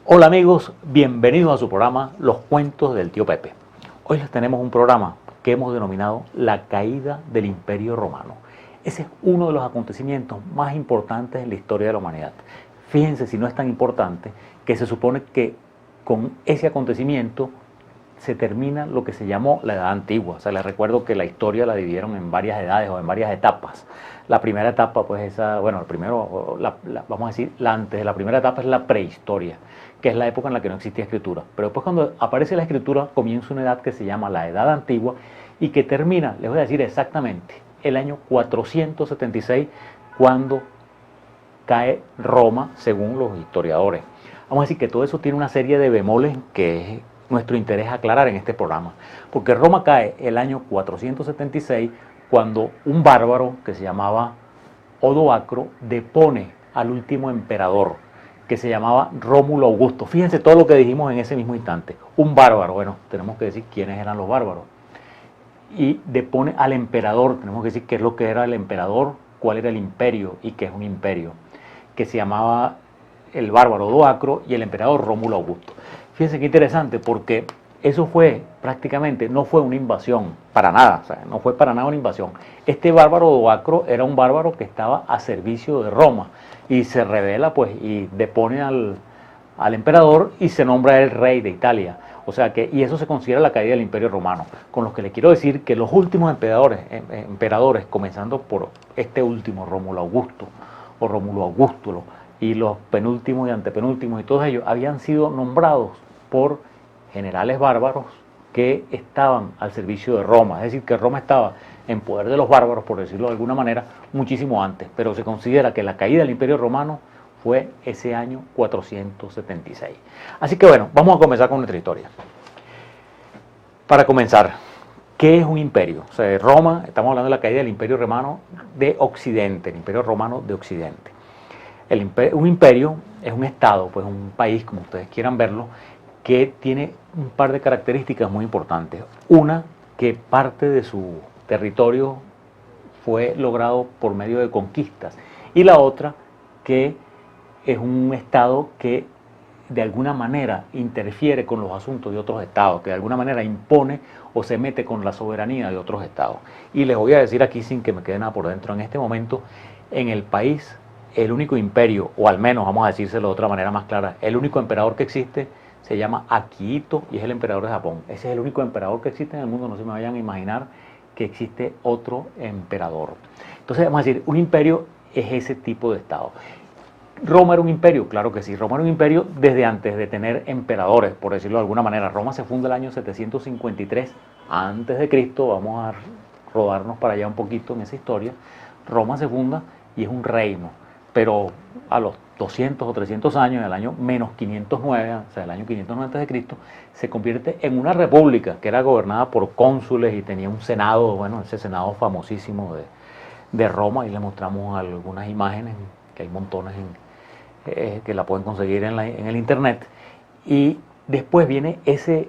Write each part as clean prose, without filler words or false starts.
Hola amigos, bienvenidos a su programa Los Cuentos del Tío Pepe. Hoy les tenemos un programa que hemos denominado La Caída del Imperio Romano. Ese es uno de los acontecimientos más importantes en la historia de la humanidad. Fíjense si no es tan importante que se supone que con ese acontecimiento se termina lo que se llamó la Edad Antigua. O sea, les recuerdo que la historia la dividieron en varias edades o en varias etapas. La primera etapa, pues esa, bueno, vamos a decir, antes de la primera etapa es la prehistoria, que es la época en la que no existía escritura. Pero después cuando aparece la escritura comienza una edad que se llama la Edad Antigua y que termina, les voy a decir exactamente, el año 476, cuando cae Roma, según los historiadores. Vamos a decir que todo eso tiene una serie de bemoles que es nuestro interés aclarar en este programa, porque Roma cae el año 476 cuando un bárbaro que se llamaba Odoacro depone al último emperador, que se llamaba Rómulo Augusto. Fíjense todo lo que dijimos en ese mismo instante. Un bárbaro, bueno, tenemos que decir quiénes eran los bárbaros. Y depone al emperador, tenemos que decir qué es lo que era el emperador, cuál era el imperio y qué es un imperio, que se llamaba el bárbaro Odoacro y el emperador Rómulo Augusto. Fíjense qué interesante, porque eso fue prácticamente, no fue una invasión, para nada, o sea, no fue para nada una invasión. Este bárbaro Odoacro era un bárbaro que estaba a servicio de Roma y se rebela pues y depone al emperador y se nombra el rey de Italia. O sea que, y eso se considera la caída del Imperio Romano, con lo que le quiero decir que los últimos emperadores, comenzando por este último, Rómulo Augusto o Rómulo Augustulo, y los penúltimos y antepenúltimos y todos ellos habían sido nombrados por generales bárbaros que estaban al servicio de Roma, es decir, que Roma estaba en poder de los bárbaros, por decirlo de alguna manera, muchísimo antes, pero se considera que la caída del Imperio Romano fue ese año 476. Así que bueno, vamos a comenzar con nuestra historia. Para comenzar, ¿qué es un imperio? O sea, Roma, estamos hablando de la caída del Imperio Romano de Occidente, el Imperio Romano de Occidente. Un imperio es un estado, pues un país, como ustedes quieran verlo, que tiene un par de características muy importantes. Una, que parte de su territorio fue logrado por medio de conquistas. Y la otra, que es un estado que de alguna manera interfiere con los asuntos de otros estados, que de alguna manera impone o se mete con la soberanía de otros estados. Y les voy a decir aquí, sin que me quede nada por dentro, en este momento, en el país, el único imperio, o al menos vamos a decírselo de otra manera más clara, el único emperador que existe se llama Akihito y es el emperador de Japón. Ese es el único emperador que existe en el mundo, no se me vayan a imaginar que existe otro emperador. Entonces vamos a decir, un imperio es ese tipo de estado. ¿Roma era un imperio? Claro que sí, Roma era un imperio desde antes de tener emperadores, por decirlo de alguna manera. Roma se funda el año 753 antes de Cristo, vamos a rodarnos para allá un poquito en esa historia. Roma se funda y es un reino, pero a los 200 o 300 años, en el año menos 509, o sea, el año 509 a.C., se convierte en una república que era gobernada por cónsules y tenía un senado, bueno, ese senado famosísimo de Roma, y le mostramos algunas imágenes, que hay montones que la pueden conseguir en el internet. Y después viene ese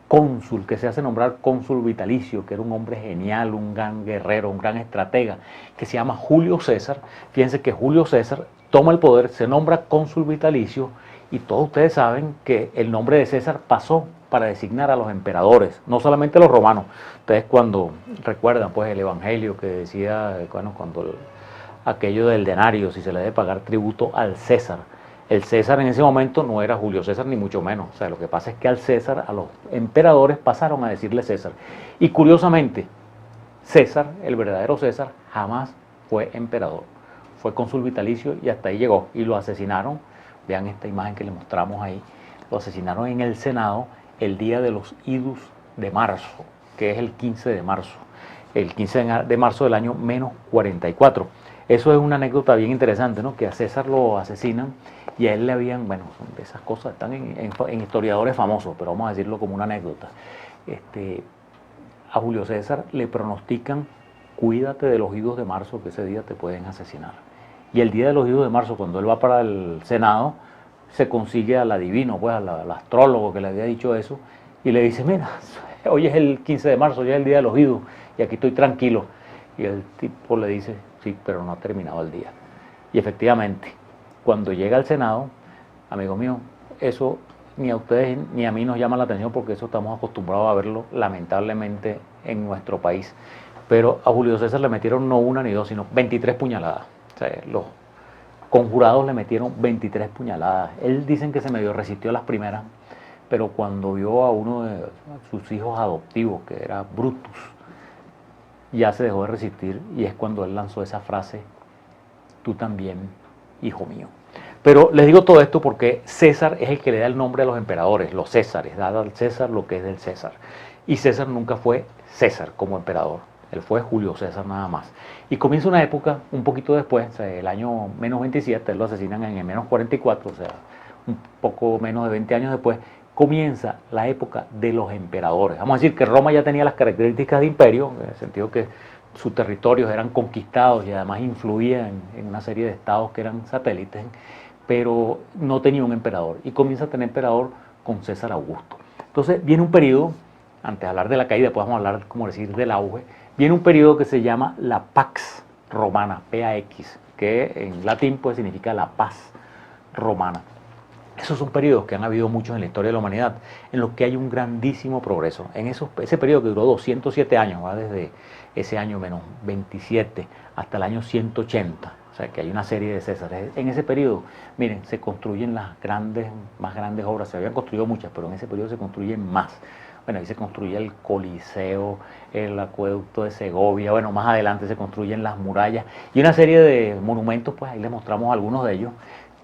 cónsul que se hace nombrar cónsul vitalicio, que era un hombre genial, un gran guerrero, un gran estratega, que se llama Julio César. Fíjense que Julio César toma el poder, se nombra cónsul vitalicio, y todos ustedes saben que el nombre de César pasó para designar a los emperadores, no solamente a los romanos. Ustedes cuando recuerdan pues el evangelio que decía, bueno, cuando aquello del denario, si se le debe pagar tributo al César. El César en ese momento no era Julio César ni mucho menos. O sea, lo que pasa es que al César, a los emperadores pasaron a decirle César. Y curiosamente, César, el verdadero César, jamás fue emperador. Fue cónsul vitalicio y hasta ahí llegó. Y lo asesinaron, vean esta imagen que le mostramos ahí, lo asesinaron en el Senado el día de los idus de marzo, que es el 15 de marzo. El 15 de marzo del año menos 44. Eso es una anécdota bien interesante, ¿no? Que a César lo asesinan y a él le habían, bueno, de esas cosas están en historiadores famosos, pero vamos a decirlo como una anécdota. A Julio César le pronostican, cuídate de los idos de marzo, que ese día te pueden asesinar. Y el día de los idos de marzo, cuando él va para el Senado, se consigue al adivino, pues al astrólogo que le había dicho eso, y le dice, mira, hoy es el 15 de marzo, ya es el día de los idos, y aquí estoy tranquilo. Y el tipo le dice, sí, pero no ha terminado el día. Y efectivamente, cuando llega al Senado, amigo mío, eso ni a ustedes ni a mí nos llama la atención porque eso estamos acostumbrados a verlo lamentablemente en nuestro país. Pero a Julio César le metieron no una ni dos, sino 23 puñaladas. O sea, los conjurados le metieron 23 puñaladas. Él dicen que se medio resistió a las primeras, pero cuando vio a uno de sus hijos adoptivos, que era Brutus, ya se dejó de resistir y es cuando él lanzó esa frase: tú también, hijo mío. Pero les digo todo esto porque César es el que le da el nombre a los emperadores, los Césares, dado al César lo que es del César. Y César nunca fue César como emperador, él fue Julio César nada más. Y comienza una época un poquito después, o sea, el año menos 27, él lo asesinan en el menos 44, o sea, un poco menos de 20 años después, comienza la época de los emperadores. Vamos a decir que Roma ya tenía las características de imperio, en el sentido que sus territorios eran conquistados y además influía en una serie de estados que eran satélites, pero no tenía un emperador. Y comienza a tener emperador con César Augusto. Entonces viene un periodo, antes de hablar de la caída, podemos hablar, como decir, del auge, viene un periodo que se llama la Pax Romana, PAX, que en latín pues significa la paz romana. Esos son periodos que han habido muchos en la historia de la humanidad, en los que hay un grandísimo progreso. En ese periodo que duró 207 años, va desde ese año menos 27 hasta el año 180, o sea que hay una serie de Césares. En ese periodo, miren, se construyen las más grandes obras, se habían construido muchas, pero en ese periodo se construyen más. Bueno, ahí se construye el Coliseo, el acueducto de Segovia, bueno, más adelante se construyen las murallas y una serie de monumentos, pues ahí les mostramos algunos de ellos,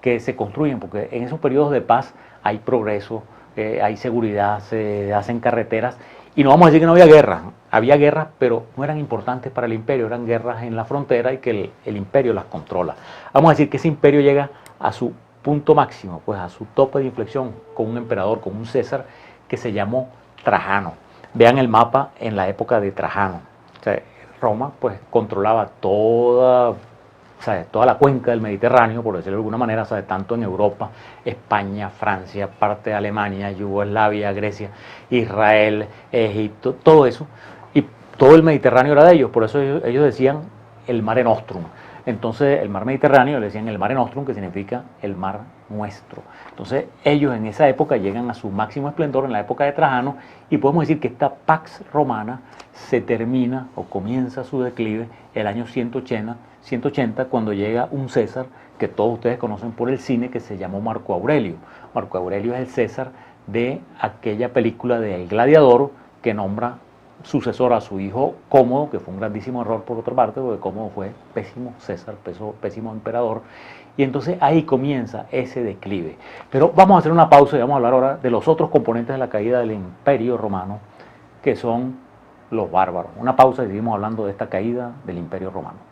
que se construyen, porque en esos periodos de paz hay progreso, hay seguridad, se hacen carreteras, y no vamos a decir que no había guerras, pero no eran importantes para el imperio, eran guerras en la frontera y que el imperio las controla. Vamos a decir que ese imperio llega a su punto máximo, pues a su tope de inflexión, con un emperador, con un César, que se llamó Trajano. Vean el mapa en la época de Trajano. O sea, Roma pues controlaba toda la cuenca del Mediterráneo, por decirlo de alguna manera, tanto en Europa, España, Francia, parte de Alemania, Yugoslavia, Grecia, Israel, Egipto, todo eso, y todo el Mediterráneo era de ellos, por eso ellos decían el Mare Nostrum. Entonces el mar Mediterráneo le decían el Mare Nostrum, que significa el mar nuestro. Entonces ellos en esa época llegan a su máximo esplendor en la época de Trajano, y podemos decir que esta Pax Romana se termina o comienza su declive el año 180, cuando llega un César que todos ustedes conocen por el cine, que se llamó Marco Aurelio. Marco Aurelio es el César de aquella película de El Gladiador, que nombra sucesor a su hijo Cómodo, que fue un grandísimo error por otra parte, porque Cómodo fue pésimo César, pésimo emperador, y entonces ahí comienza ese declive. Pero vamos a hacer una pausa y vamos a hablar ahora de los otros componentes de la caída del Imperio Romano, que son los bárbaros. Una pausa y seguimos hablando de esta caída del Imperio Romano.